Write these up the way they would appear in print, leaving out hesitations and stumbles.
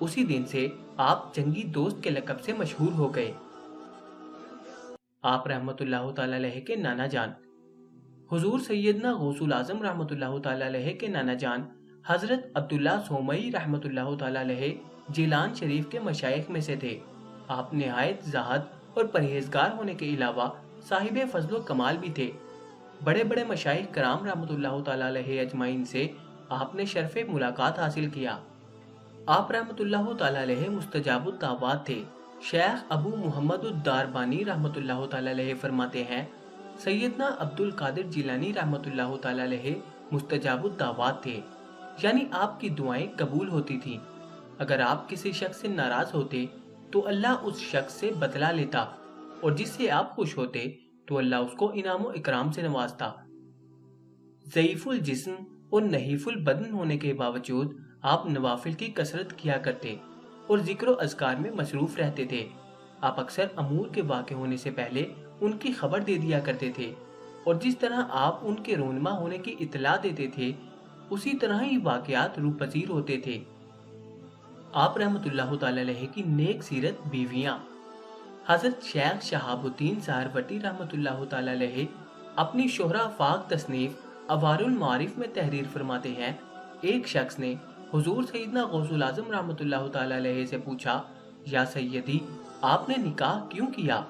اسی دن سے آپ جنگی دوست کے لقب سے مشہور ہو گئے۔ آپ رحمۃ اللہ تعالی علیہ کے نانا جان حضور سیدنا غوث الاعظم رحمۃ اللہ تعالی علیہ کے نانا جان حضرت عبداللہ سومئی رحمۃ اللہ تعالی علیہ جیلان شریف کے مشائخ میں سے تھے۔ آپ نہایت زاہد اور پرہیزگار ہونے کے علاوہ صاحب فضل و کمال بھی تھے۔ بڑے بڑے مشائخ کرام رحمۃ اللہ تعالی علیہ اجمعین سے آپ نے شرف ملاقات حاصل کیا۔ آپ رحمۃ اللہ تعالی علیہ مستجاب الدعوات تھے۔ شیخ ابو محمد الداربانی رحمۃ اللہ تعالی علیہ فرماتے ہیں، سیدنا عبد القادر جیلانی رحمۃ اللہ تعالی علیہ مستجاب الدعوات تھے، یعنی آپ کی دعائیں قبول ہوتی تھیں۔ اگر آپ کسی شخص سے ناراض ہوتے تو اللہ اس شخص سے بدلہ لیتا، اور جس سے آپ خوش ہوتے تو اللہ اس کو انعام و اکرام سے نوازتا۔ ضعیف الجسم اور نحیف البدن ہونے کے باوجود آپ نوافل کی کثرت کیا کرتے اور ذکر و اذکار میں مصروف رہتے تھے۔ آپ اکثر امور کے واقع ہونے سے پہلے ان کی خبر دے دیا کرتے تھے، اور جس طرح آپ ان کے رونما ہونے کی اطلاع دیتے تھے اسی طرح ہی واقعات روح پذیر ہوتے تھے۔ آپ رحمۃ اللہ تعالی علیہ کی نیک سیرت بیویاں حضرت شیخ شہاب الدین سہروردی رحمۃ اللہ تعالی علیہ اپنی شہرہ فاق تصنیف اوار المعارف میں تحریر فرماتے ہیں، ایک شخص نے حضور سیدنا غوث الاعظم رحمۃ اللہ تعالی علیہ سے پوچھا، یا سیدی آپ نے نکاح کیوں کیا؟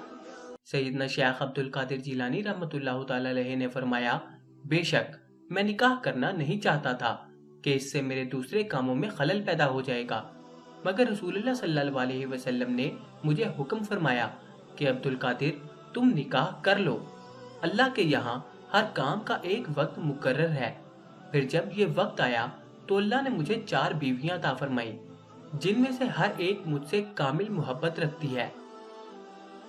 سیدنا شیخ عبد القادر جیلانی رحمۃ اللہ تعالی علیہ نے فرمایا، بے شک میں نکاح کرنا نہیں چاہتا تھا کہ اس سے میرے دوسرے کاموں میں خلل پیدا ہو جائے گا، مگر رسول اللہ صلی اللہ علیہ وسلم نے مجھے حکم فرمایا کہ عبد القادر تم نکاح کر لو، اللہ کے یہاں ہر کام کا ایک وقت مقرر ہے۔ پھر جب یہ وقت آیا تو اللہ نے مجھے 4 بیویاں عطا فرمائیں، جن میں سے ہر ایک مجھ سے کامل محبت رکھتی ہے۔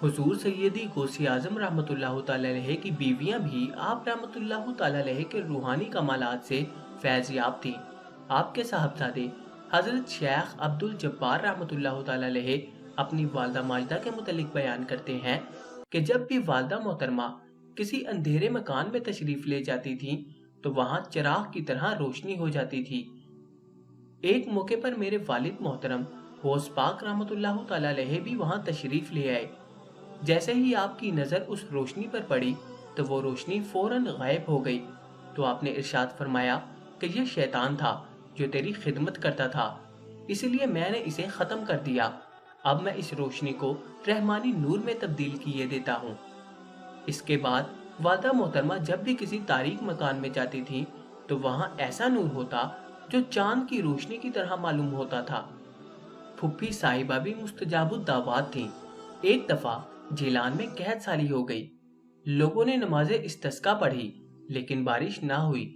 حضور سیدی غوث اعظم رحمۃ اللہ تعالی علیہ کی بیویاں بھی آپ رحمۃ اللہ تعالی علیہ کے روحانی کمالات سے فیض یاب تھیں۔ آپ کے صاحبزادے حضرت شیخ عبد الجبار رحمۃ اللہ تعالی علیہ اپنی والدہ ماجدہ کے متعلق بیان کرتے ہیں کہ جب بھی والدہ محترمہ کسی اندھیرے مکان میں تشریف لے جاتی تھیں تو وہاں چراغ کی طرح روشنی ہو جاتی تھی۔ ایک موقع پر میرے والد محترم غوث پاک رحمۃ اللہ تعالی علیہ بھی وہاں تشریف لے آئے۔ جیسے ہی آپ کی نظر اس روشنی پر پڑی تو وہ روشنی فوراً غائب ہو گئی، تو آپ نے ارشاد فرمایا کہ یہ شیطان تھا جو تیری خدمت کرتا تھا، اس لیے میں نے اسے ختم کر دیا، اب میں اس روشنی کو رحمانی نور میں تبدیل کیے دیتا ہوں۔ اس کے بعد والدہ محترمہ جب بھی کسی تاریک مکان میں جاتی تھی تو وہاں ایسا نور ہوتا جو چاند کی روشنی کی طرح معلوم ہوتا تھا۔ پھپھی صاحبہ بھی مستجاب الدعوات تھیں۔ ایک دفعہ جیلان میں قحط سالی ہو گئی، لوگوں نے نماز استسقا پڑھی لیکن بارش نہ ہوئی،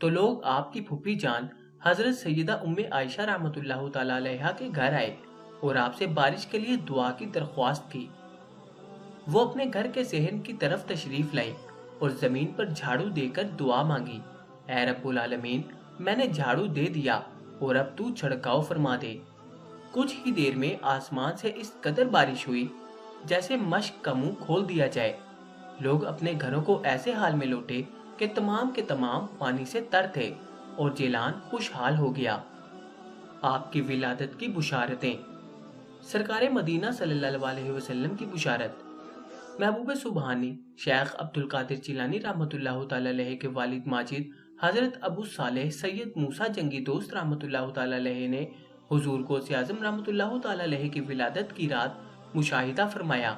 تو لوگ آپ کی پھپھی جان حضرت سیدہ ام عائشہ رحمۃ اللہ تعالی علیہ کے گھر آئے اور آپ سے بارش کے لیے دعا کی درخواست کی۔ وہ اپنے گھر کے صحن کی طرف تشریف لائیں اور زمین پر جھاڑو دے کر دعا مانگی، اے رب العالمین میں نے جھاڑو دے دیا اور اب تو چھڑکاؤ فرما دے۔ کچھ ہی دیر میں آسمان سے اس قدر بارش ہوئی جیسے مشک کا منہ کھول دیا جائے۔ لوگ اپنے گھروں کو ایسے حال میں لوٹے کہ تمام کے تمام پانی سے تر تھے اور جیلان خوشحال ہو گیا۔ آپ کی ولادت کی بشارتیں۔ سرکار مدینہ صلی اللہ علیہ وسلم کی بشارت۔ محبوب سبحانی شیخ عبد القادر جیلانی رحمۃ اللہ تعالی علیہ کے والد ماجد حضرت ابو صالح سید موسیٰ جنگی دوست رحمۃ اللہ تعالی علیہ نے حضور غوث اعظم رحمۃ اللہ تعالی علیہ کی ولادت کی رات مشاہدہ فرمایا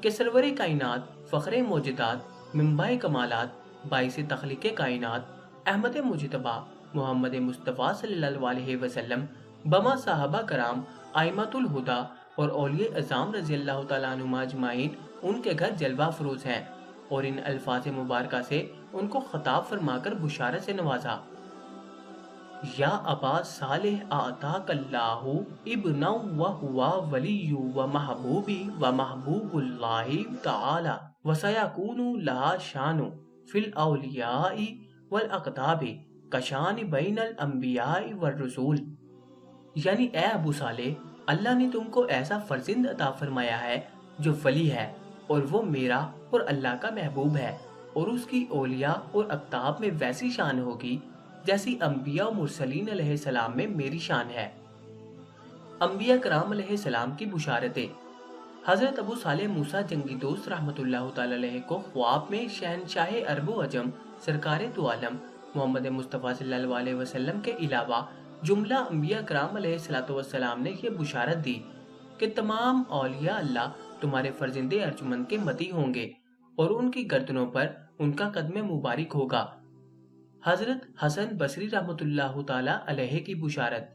کہ سرور کائنات، فخر موجودات، منبع کمالات، باعث تخلیق کائنات، احمد مجتبیٰ محمد مصطفیٰ صلی اللہ علیہ وسلم بما صحابہ کرام، ائمۃ الہدیٰ اور اولیاء اعظام رضی اللہ تعالیٰ عنہم اجمعین ان کے گھر جلوہ فروز ہیں، اور ان الفاظ مبارکہ سے ان کو خطاب فرما کر بشارت سے نوازا۔ یا ابا صالح اعطاک اللہ ابنا و ہوا ولی و محبوبی و محبوب اللہ تعالی و سیکون لہا شان فی الاولیاء والاقطاب کشان بین الانبیاء والرسول، یعنی اے ابو صالح اللہ نے تم کو ایسا فرزند عطا فرمایا ہے جو ولی ہے، اور وہ میرا اور اللہ کا محبوب ہے، اور اس کی اولیاء اور اقطاب میں ویسی شان ہوگی جیسی انبیاء و مرسلین علیہ السلام میں میری شان ہے۔ انبیاء کرام علیہ السلام کی بشارتیں۔ حضرت ابو صالح موسیٰ جنگی دوست رحمۃ اللہ تعالی علیہ کو خواب میں شہنشاہ عرب و عجم سرکار دو عالم محمد مصطفیٰ صلی اللہ علیہ وسلم کے علاوہ جملہ انبیاء کرام علیہ السلام نے یہ بشارت دی کہ تمام اولیاء اللہ تمہارے فرزند ارجمند کے متی ہوں گے اور ان کی گردنوں پر ان کا قدم مبارک ہوگا۔ حضرت حسن بصری رحمۃ اللہ تعالی علیہ کی بشارت۔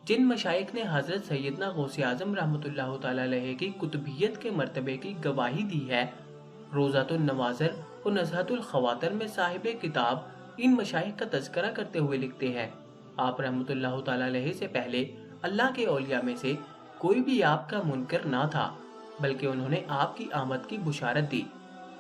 جن مشائخ نے حضرت سیدنا غوث اعظم رحمۃ اللہ تعالی علیہ کی قطبیت کے مرتبے کی گواہی دی ہے، روضۃ النواظر اور نزہۃ الخواطر میں صاحب کتاب ان مشائخ کا تذکرہ کرتے ہوئے لکھتے ہیں، آپ رحمۃ اللہ تعالی علیہ سے پہلے اللہ کے اولیاء میں سے کوئی بھی آپ کا منکر نہ تھا، بلکہ انہوں نے آپ کی آمد کی بشارت دی۔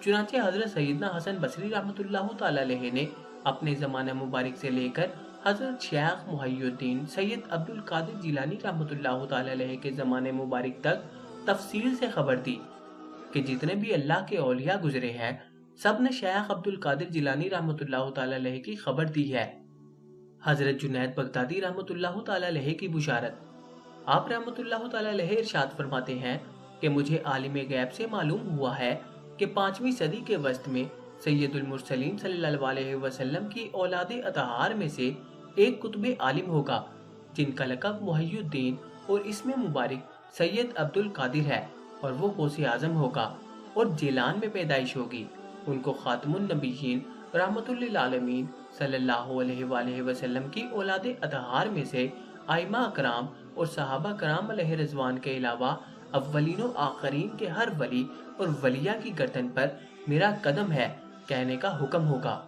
چنانچہ حضرت سیدنا حسن بصری رحمۃ اللہ تعالی علیہ نے اپنے زمانہ مبارک سے لے کر حضرت شیخ محی الدین سید عبد القادر جیلانی رحمۃ اللہ تعالی علیہ کے زمانے مبارک تک تفصیل سے خبر دی کہ جتنے بھی اللہ کے اولیاء گزرے ہیں سب نے شیخ عبد القادر جیلانی رحمۃ اللہ تعالی علیہ کی خبر دی ہے۔ حضرت جنید بغدادی رحمۃ اللہ تعالی علیہ کی بشارت۔ آپ رحمۃ اللہ تعالی علیہ ارشاد فرماتے ہیں کہ مجھے عالم غیب سے معلوم ہوا ہے کہ 5ویں صدی کے وسط میں سید المرسلین صلی اللہ علیہ وسلم کی اولاد اطہار میں سے ایک قطب عالم ہوگا جن کا لقب محی الدین اور اسم مبارک سید عبد القادر ہے، اور وہ غوث اعظم ہوگا اور جیلان میں پیدائش ہوگی۔ ان کو خاتم النبیین رحمت للعالمین صلی اللہ علیہ وآلہ وسلم کی اولاد اطہار میں سے ائمہ اکرام اور صحابہ کرام علیہ رضوان کے علاوہ اولین و آخرین کے ہر ولی اور ولیہ کی گردن پر میرا قدم ہے کہنے کا حکم ہوگا۔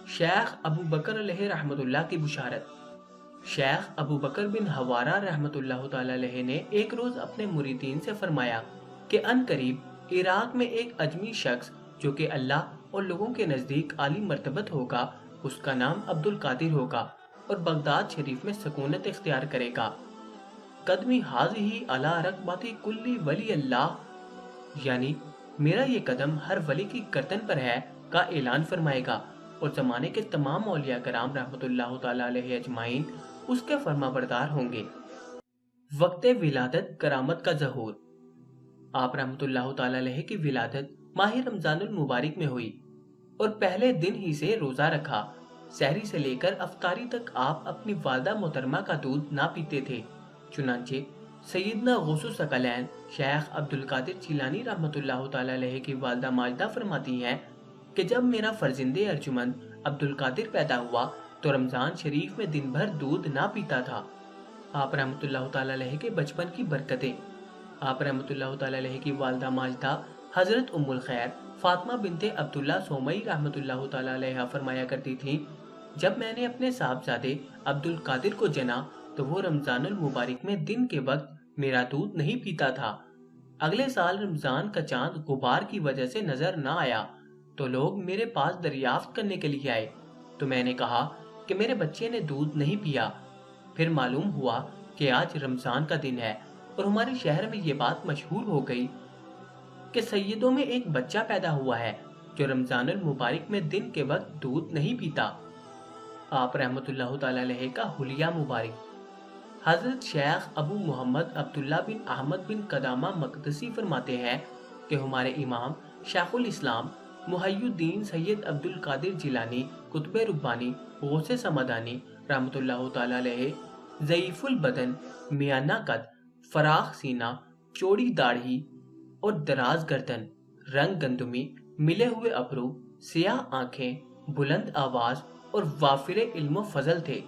شیخ ابو بکر علیہ رحمت اللہ کی بشارت۔ شیخ ابو بکر بن حوارہ رحمت اللہ تعالی علیہ نے ایک روز اپنے مریدین سے فرمایا کہ ان قریب عراق میں ایک اجمی شخص جو کہ اللہ اور لوگوں کے نزدیک عالی مرتبت ہوگا، اس کا نام عبد القادر ہوگا اور بغداد شریف میں سکونت اختیار کرے گا۔ قدمی حاضی علی رکبات کلی ولی اللہ، یعنی میرا یہ قدم ہر ولی کی گردن پر ہے کا اعلان فرمائے گا، اور زمانے کے تمام اولیاء کرام رحمت اللہ تعالی علیہ اجمعین اس کے فرما بردار ہوں گے۔ وقت ولادت کرامت کا ظہور۔ آپ رحمت اللہ تعالی علیہ کی ولادت ماہ رمضان المبارک میں ہوئی اور پہلے دن ہی سے روزہ رکھا۔ سحری سے لے کر افطاری تک آپ اپنی والدہ محترمہ کا دودھ نہ پیتے تھے۔ چنانچہ سیدنا غوث الثقلین شیخ عبد القادر جیلانی رحمت اللہ تعالی علیہ کی والدہ ماجدہ فرماتی ہیں کہ جب میرا فرزند ارجمند عبد القادر پیدا ہوا تو رمضان شریف میں دن بھر دودھ نہ پیتا تھا۔ آپ رحمت اللہ تعالی علیہ کے بچپن کی برکتیں۔ آپ رحمت اللہ تعالی علیہ کی والدہ ماجدہ حضرت ام الخیر فاطمہ بنت عبداللہ سومئی رحمت اللہ تعالی علیہ فرمایا کرتی تھی، جب میں نے اپنے صاحبزادے عبد القادر کو جنا تو وہ رمضان المبارک میں دن کے وقت میرا دودھ نہیں پیتا تھا۔ اگلے سال رمضان کا چاند غبار کی وجہ سے نظر نہ آیا تو لوگ میرے پاس دریافت کرنے کے لیے آئے تو میں نے کہا کہ میرے بچے نے دودھ نہیں پیا۔ پھر معلوم ہوا کہ آج رمضان کا دن ہے اور ہمارے شہر میں یہ بات مشہور ہو گئی کہ سیدوں میں ایک بچہ پیدا ہوا ہے جو رمضان المبارک میں دن کے وقت دودھ نہیں پیتا۔ آپ رحمت اللہ تعالی علیہ کا حلیہ مبارک۔ حضرت شیخ ابو محمد عبداللہ بن احمد بن قدامہ مقدسی فرماتے ہیں کہ ہمارے امام شیخ الاسلام محی الدین سید عبد القادر جیلانی قطب ربانی غوث سمدانی رحمت اللہ تعالی علیہ ضعیف البدن، میانہ قد، فراخ سینہ، چوڑی داڑھی اور دراز گردن، رنگ گندمی، ملے ہوئے ابرو، سیاہ آنکھیں، بلند آواز اور وافر علم و فضل تھے۔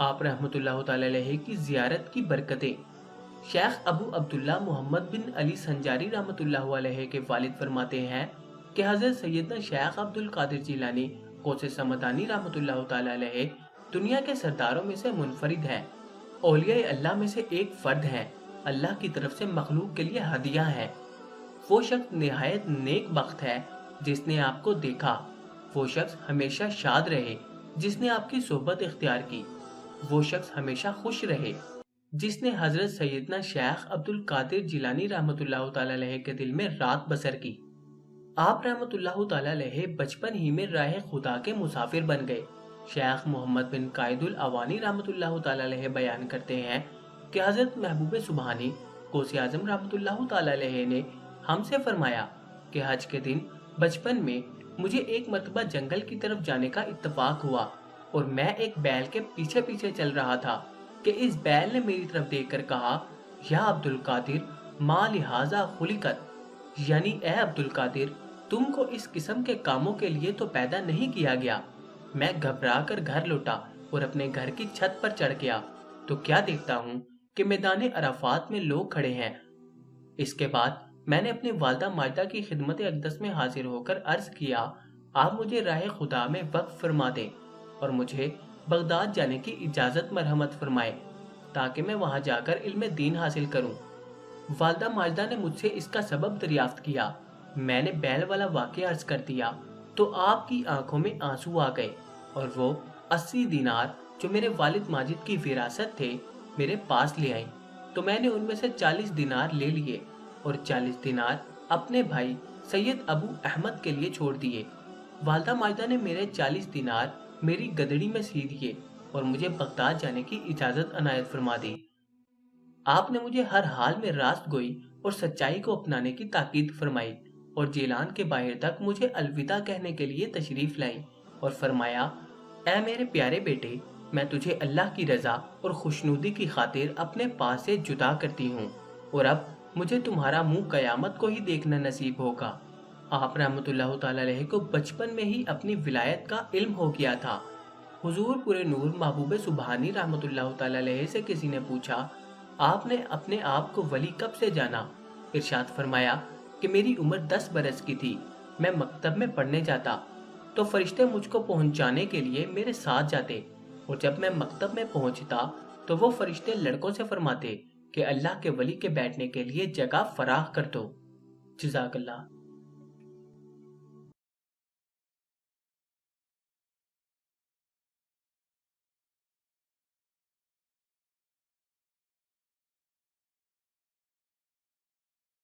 آپ رحمت اللہ تعالی علیہ کی زیارت کی برکتیں۔ شیخ ابو عبداللہ محمد بن علی سنجاری رحمت اللہ علیہ کے والد فرماتے ہیں کہ حضرت سیدنا شیخ عبد القادر جیلانی غوث سمدانی رحمت اللہ تعالی علیہ دنیا کے سرداروں میں سے منفرد ہیں، اولیاء اللہ میں سے ایک فرد ہیں، اللہ کی طرف سے مخلوق کے لیے ہدیہ ہیں۔ وہ شخص نہایت نیک بخت ہے جس نے آپ کو دیکھا، وہ شخص ہمیشہ شاد رہے جس نے آپ کی صحبت اختیار کی، وہ شخص ہمیشہ خوش رہے جس نے حضرت سیدنا شیخ عبد القادر جیلانی رحمت اللہ تعالی علیہ کے دل میں رات بسر کی۔ آپ رحمت اللہ تعالی علیہ بچپن ہی میں راہ خدا کے مسافر بن گئے۔ شیخ محمد بن قائد الاوانی رحمت اللہ تعالی علیہ بیان کرتے ہیں کہ حضرت محبوب سبحانی غوث اعظم رحمۃ اللہ تعالی علیہ نے ہم سے فرمایا کہ حج کے دن بچپن میں مجھے ایک مرتبہ جنگل کی طرف جانے کا اتفاق ہوا اور میں ایک بیل کے پیچھے پیچھے چل رہا تھا کہ اس بیل نے میری طرف دیکھ کر کہا، یا عبد القادر ما لہذا خلقت، یعنی اے عبد القادر تم کو اس قسم کے کاموں کے لیے تو پیدا نہیں کیا گیا۔ میں گھبرا کر گھر لوٹا اور اپنے گھر کی چھت پر چڑھ گیا تو کیا دیکھتا ہوں کہ میدان عرفات میں لوگ کھڑے ہیں۔ اس کے بعد میں نے اپنے والدہ ماجدہ کی خدمت اقدس میں حاضر ہو کر عرض کیا، آپ مجھے راہ خدا میں وقف فرما دیں اور مجھے بغداد جانے کی اجازت مرحمت فرمائے تاکہ میں وہاں جا کر علم دین حاصل کروں۔ والدہ ماجدہ نے مجھ سے اس کا سبب دریافت کیا۔ میں نے بیل والا واقعہ عرض کر دیا تو آپ کی آنکھوں میں آنسو آ گئے اور وہ 80 دینار جو میرے والد ماجد کی وراثت تھے میرے پاس لے آئیں، تو میں نے ان میں سے 40 دینار لے لیے اور 40 دینار اپنے بھائی سید ابو احمد کے لیے چھوڑ دیے۔ والدہ ماجدہ نے میرے 40 دینار میری گدڑی میں سی دیے اور مجھے بغداد جانے کی اجازت عنایت فرما دی۔ آپ نے مجھے ہر حال میں راست گوئی اور سچائی کو اپنانے کی تاکید فرمائی اور جیلان کے باہر تک مجھے الوداع کہنے کے لیے تشریف لائیں اور فرمایا، اے میرے پیارے بیٹے، میں تجھے اللہ کی رضا اور خوشنودی کی خاطر اپنے پاس سے جدا کرتی ہوں اور اب مجھے تمہارا منہ قیامت کو ہی دیکھنا نصیب ہوگا۔ آپ رحمۃ اللہ تعالی علیہ کو بچپن میں ہی اپنی ولایت کا علم ہو گیا تھا۔ حضور پورے نور محبوب سبحانی رحمۃ اللہ تعالی علیہ سے کسی نے پوچھا، آپ نے اپنے آپ کو ولی کب سے جانا؟ ارشاد فرمایا کہ میری عمر 10 برس کی تھی، میں مکتب میں پڑھنے جاتا تو فرشتے مجھ کو پہنچانے کے لیے میرے ساتھ جاتے اور جب میں مکتب میں پہنچتا تو وہ فرشتے لڑکوں سے فرماتے کہ اللہ کے ولی کے بیٹھنے کے لیے جگہ فراخ کر دو۔ جزاک اللہ۔